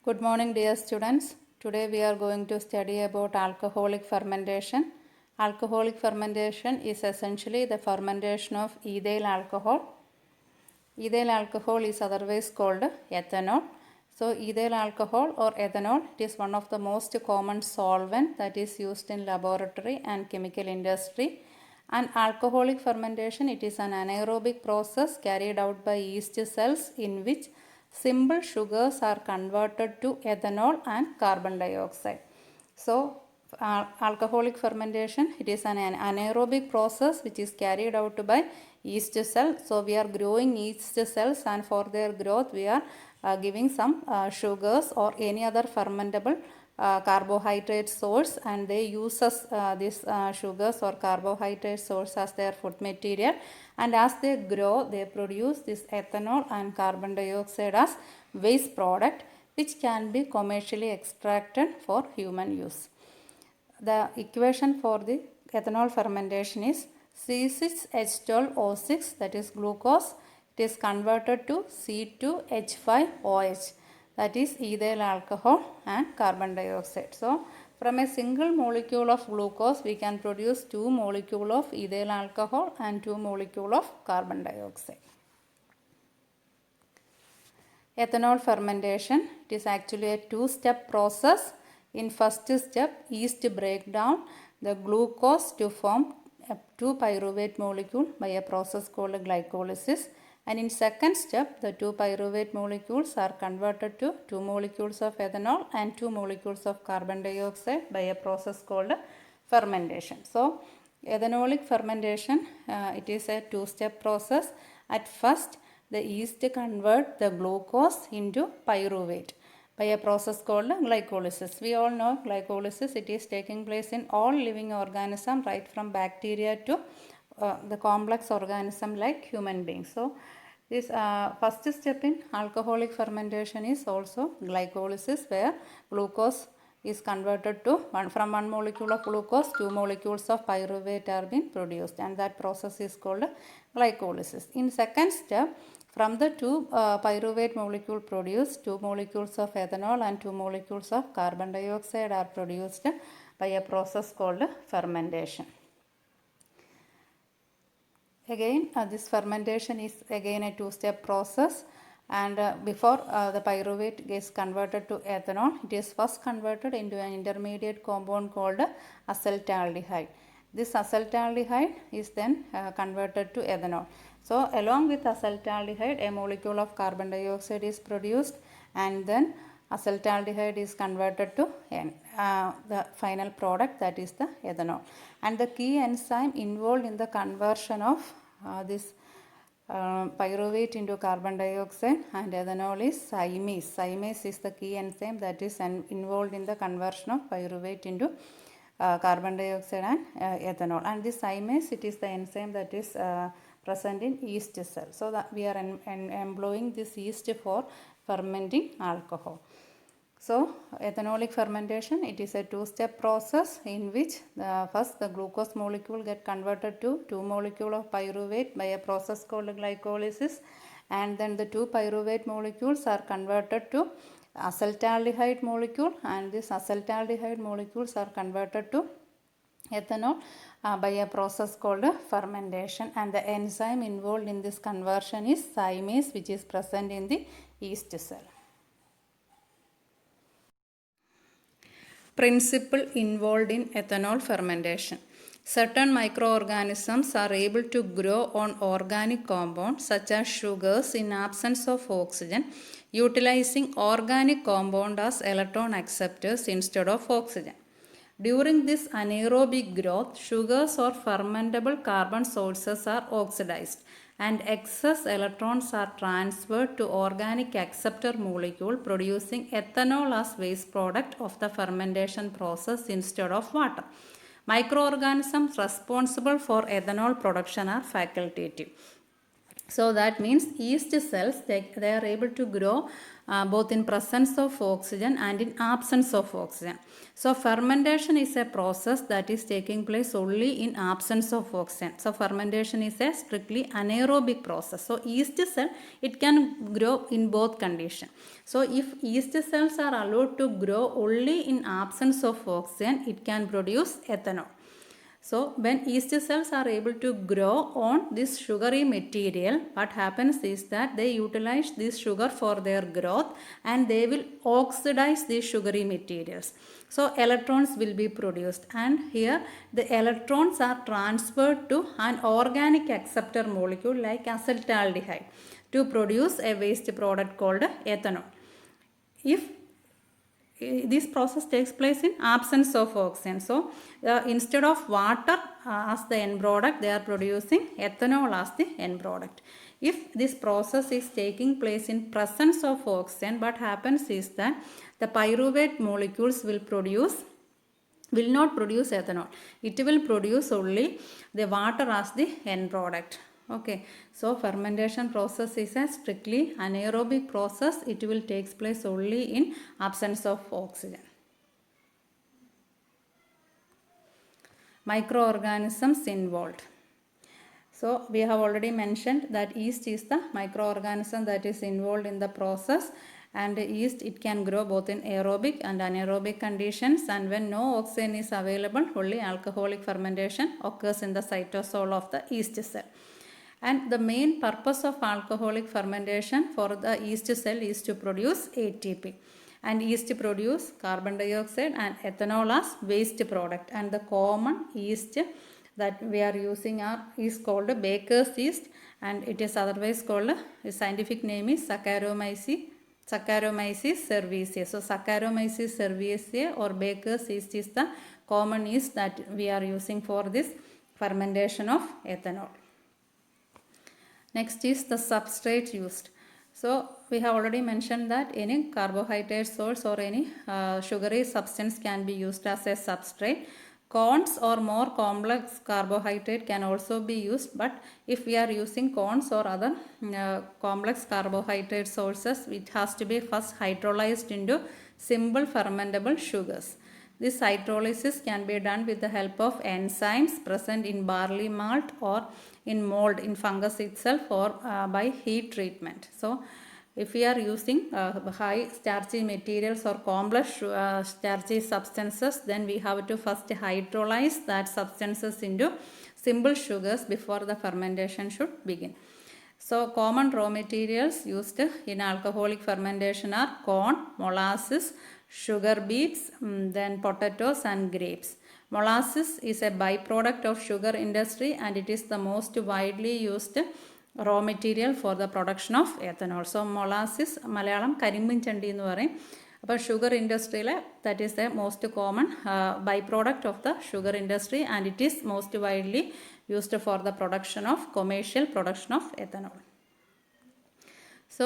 Good morning, dear students. Today we are going to study about alcoholic fermentation. Alcoholic fermentation is essentially the fermentation of ethyl alcohol. Ethyl alcohol is otherwise called ethanol. So ethyl alcohol or ethanol, it is one of the most common solvent that is used in laboratory and chemical industry. And alcoholic fermentation, it is an anaerobic process carried out by yeast cells in which simple sugars are converted to ethanol and carbon dioxide. So alcoholic fermentation, it is an anaerobic process which is carried out by yeast cell. So we are growing yeast cells, and for their growth we are giving some sugars or any other fermentable carbohydrate source, and they use these sugars or carbohydrate source as their food material, and as they grow they produce this ethanol and carbon dioxide as waste product which can be commercially extracted for human use. The equation for the ethanol fermentation is C6H12O6, that is glucose. It is converted to C2H5OH, that is ethyl alcohol and carbon dioxide. So from a single molecule of glucose we can produce 2 molecules of ethyl alcohol and 2 molecules of carbon dioxide. Ethanol fermentation, it is actually a two-step process. In first step, yeast break down the glucose to form a 2-pyruvate molecule by a process called glycolysis, and in second step the 2-pyruvate molecules are converted to 2 molecules of ethanol and 2 molecules of carbon dioxide by a process called fermentation. So ethanolic fermentation, it is a two-step process. At first the yeast convert the glucose into pyruvate by a process called glycolysis. We all know glycolysis, it is taking place in all living organisms, right from bacteria to the complex organism like human beings. So this first step in alcoholic fermentation is also glycolysis, where glucose is converted to from 1 molecule of glucose 2 molecules of pyruvate are being produced, and that process is called glycolysis. In second step, from the 2 pyruvate molecule produced, 2 molecules of ethanol and 2 molecules of carbon dioxide are produced by a process called fermentation. Again, this fermentation is again a two-step process, and before the pyruvate is converted to ethanol, it is first converted into an intermediate compound called acetaldehyde. This acetaldehyde is then converted to ethanol. So along with acetaldehyde, a molecule of carbon dioxide is produced, and then acetaldehyde is converted to the final product, that is the ethanol. And the key enzyme involved in the conversion of this pyruvate into carbon dioxide and ethanol is zymase. Zymase is the key enzyme that is involved in the conversion of pyruvate into carbon dioxide and ethanol. And this zymase, it is the enzyme that is present in yeast cell. So that we are employing this yeast for fermenting alcohol. So ethanolic fermentation, it is a two-step process in which first the glucose molecule get converted to 2 molecule of pyruvate by a process called glycolysis, and then the 2 pyruvate molecules are converted to acetaldehyde molecule, and this acetaldehyde molecules are converted to ethanol by a process called fermentation, and the enzyme involved in this conversion is zymase, which is present in the yeast cell. Principle involved in ethanol fermentation. Certain microorganisms are able to grow on organic compounds such as sugars in absence of oxygen, utilizing organic compound as electron acceptors instead of oxygen. During this anaerobic growth, sugars or fermentable carbon sources are oxidized, and excess electrons are transferred to organic acceptor molecule, producing ethanol as waste product of the fermentation process instead of water. Microorganisms responsible for ethanol production are facultative. So that means yeast cells, they are able to grow both in presence of oxygen and in absence of oxygen. So fermentation is a process that is taking place only in absence of oxygen. So fermentation is a strictly anaerobic process. So yeast cell, it can grow in both conditions. So if yeast cells are allowed to grow only in absence of oxygen, it can produce ethanol. So when yeast cells are able to grow on this sugary material, what happens is that they utilize this sugar for their growth and they will oxidize these sugary materials. So electrons will be produced, and here the electrons are transferred to an organic acceptor molecule like acetaldehyde to produce a waste product called ethanol. If this process takes place in absence of oxygen. So instead of water as the end product, they are producing ethanol as the end product. If this process is taking place in presence of oxygen, what happens is that the pyruvate molecules will not produce ethanol. It will produce only the water as the end product. Okay, so fermentation process is a strictly anaerobic process. It will take place only in absence of oxygen. Microorganisms involved. So we have already mentioned that yeast is the microorganism that is involved in the process, and yeast, it can grow both in aerobic and anaerobic conditions, and when no oxygen is available, only alcoholic fermentation occurs in the cytosol of the yeast cell. And the main purpose of alcoholic fermentation for the yeast cell is to produce ATP. And yeast produce carbon dioxide and ethanol as waste product. And the common yeast that we are using is called baker's yeast, and it is otherwise called, the scientific name is Saccharomyces cerevisiae. So Saccharomyces cerevisiae or baker's yeast is the common yeast that we are using for this fermentation of ethanol. Next is the substrate used. So we have already mentioned that any carbohydrate source or any sugary substance can be used as a substrate. Corns or more complex carbohydrate can also be used, but if we are using corns or other complex carbohydrate sources, it has to be first hydrolyzed into simple fermentable sugars. This hydrolysis can be done with the help of enzymes present in barley malt or in mold in fungus itself, or by heat treatment. So if we are using high starchy materials or complex starchy substances, then we have to first hydrolyze that substances into simple sugars before the fermentation should begin. So common raw materials used in alcoholic fermentation are corn, molasses, sugar beets, then potatoes and grapes. Molasses is a byproduct of sugar industry, and it is the most widely used raw material for the production of ethanol. So molasses, Malayalam കരിമ്പിൻ ചണ്ടി എന്ന് പറയും. അപ്പോൾ sugar ഇൻഡസ്ട്രിയിൽ that is the most common byproduct of the sugar industry, and it is most widely used for the commercial production of ethanol. So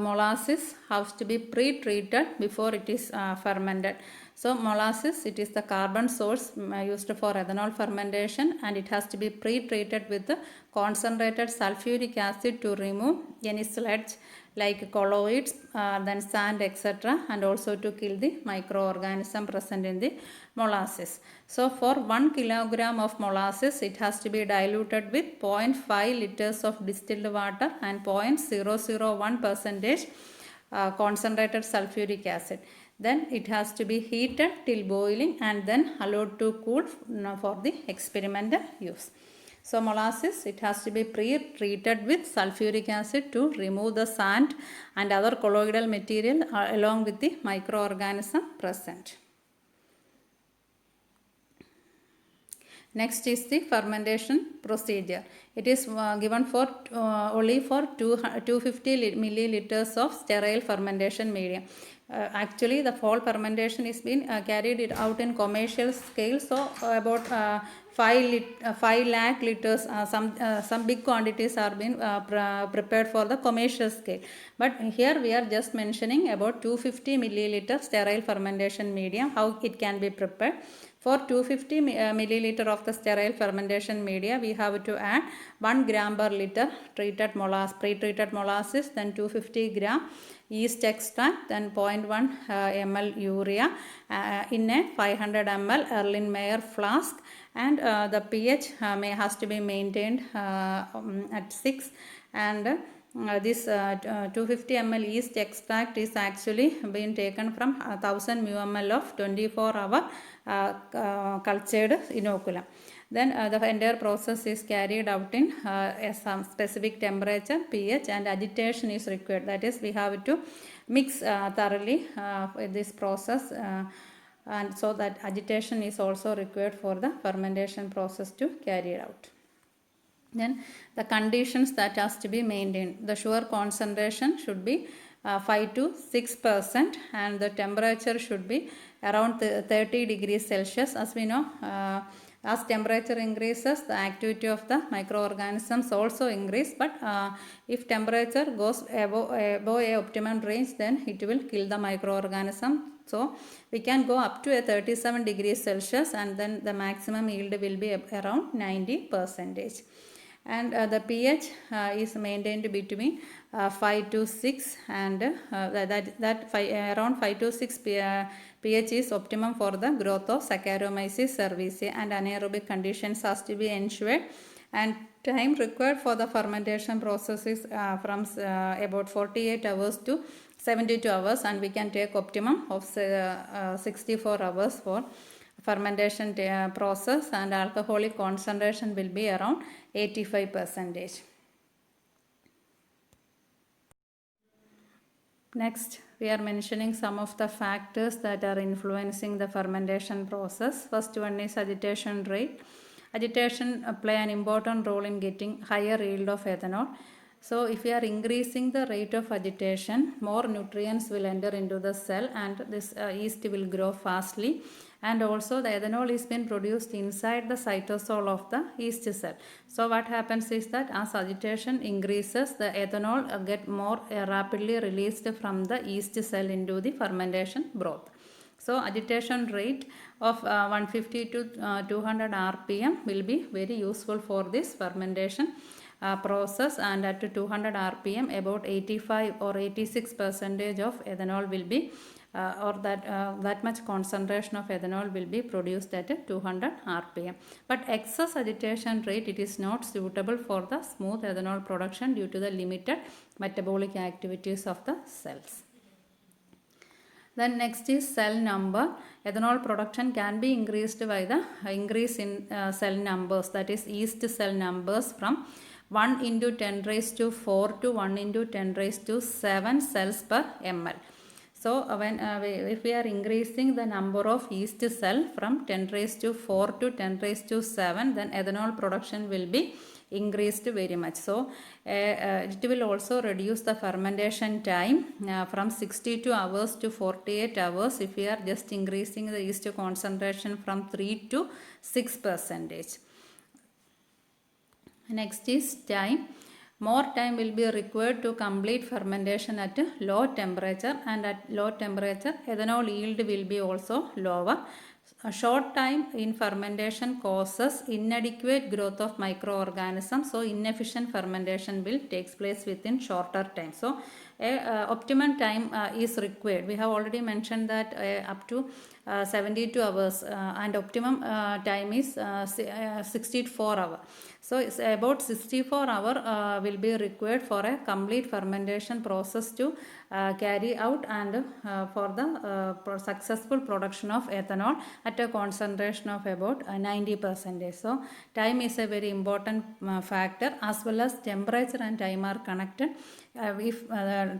molasses has to be pre-treated before it is fermented. So molasses, it is the carbon source used for ethanol fermentation, and it has to be pre-treated with concentrated sulfuric acid to remove any sludge like colloids, then sand, etc., and also to kill the microorganism present in the molasses. So for 1 kilogram of molasses, it has to be diluted with 0.5 liters of distilled water and 0.001% concentrated sulfuric acid. Then it has to be heated till boiling and then allowed to cool for the experimental use. So molasses, it has to be pre-treated with sulfuric acid to remove the sand and other colloidal material along with the microorganism present. Next is the fermentation procedure. It is given for only for 250 milliliters of sterile fermentation medium. Actually, the fall fermentation is being carried out in commercial scale. So about 5 lakh liters, some big quantities are being prepared for the commercial scale. But here we are just mentioning about 250 milliliter sterile fermentation medium, how it can be prepared. For 250 milliliter of the sterile fermentation media, we have to add 1 gram per liter treated pre-treated molasses, then 250 gram yeast extract, then 0.1 ml urea in a 500 ml Erlenmeyer flask, and the pH has to be maintained at 6, and this 250 ml yeast extract is actually being taken from 1000 ml of 24-hour cultured inoculum. Then the entire process is carried out in some specific temperature, pH, and agitation is required. That is, we have to mix thoroughly this process, and so that agitation is also required for the fermentation process to carry it out. Then the conditions that has to be maintained. The sugar concentration should be 5 to 6%, and the temperature should be around 30 degrees Celsius. As we know, as temperature increases, the activity of the microorganisms also increase, but if temperature goes above a optimum range, then it will kill the microorganism. So we can go up to a 37 degrees Celsius, and then the maximum yield will be around 90%. And the pH is maintained between 5 to 6, and around 5 to 6 pH is optimum for the growth of Saccharomyces cerevisiae, and anaerobic conditions has to be ensured, and time required for the fermentation process is from about 48 hours to 72 hours, and we can take optimum of 64 hours for fermentation process, and alcoholic concentration will be around 85%. Next, we are mentioning some of the factors that are influencing the fermentation process. First one is agitation rate. Agitation play an important role in getting higher yield of ethanol. So if we are increasing the rate of agitation, more nutrients will enter into the cell, and this yeast will grow fastly, and also the ethanol is being produced inside the cytosol of the yeast cell. So what happens is that as agitation increases, the ethanol get more rapidly released from the yeast cell into the fermentation broth. So agitation rate of 150 to 200 rpm will be very useful for this fermentation process, and at 200 rpm about 85 or 86% of ethanol will be or that much concentration of ethanol will be produced at 200 rpm. But excess agitation rate, it is not suitable for the smooth ethanol production due to the limited metabolic activities of the cells. Then next is cell number. Ethanol production can be increased by the increase in cell numbers, that is yeast cell numbers, from 1 into 10 raised to 4 to 1 into 10 raised to 7 cells per ml. So if we are increasing the number of yeast cell from 10 raised to 4 to 10 raised to 7, then ethanol production will be increased very much. So it will also reduce the fermentation time from 62 hours to 48 hours if we are just increasing the yeast concentration from 3 to 6%. Next is time. More time will be required to complete fermentation at low temperature, and at low temperature ethanol yield will be also lower. A short time in fermentation causes inadequate growth of microorganisms, so inefficient fermentation will take place within shorter time. So optimum time is required. We have already mentioned that up to 72 hours and optimum time is 64 hours. So it's about 64 hours will be required for a complete fermentation process to carry out, and for the successful production of ethanol at a concentration of about 90%. So time is a very important factor, as well as temperature and time are connected. If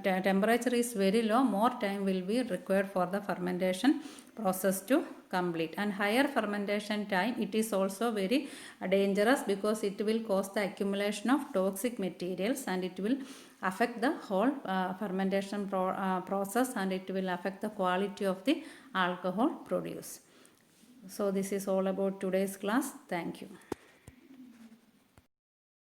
temperature is very low, more time will be required for the fermentation process to complete. And higher fermentation time, it is also very dangerous because it will cause the accumulation of toxic materials, and it will affect the whole fermentation process, and it will affect the quality of the alcohol produced. So this is all about today's class. Thank you.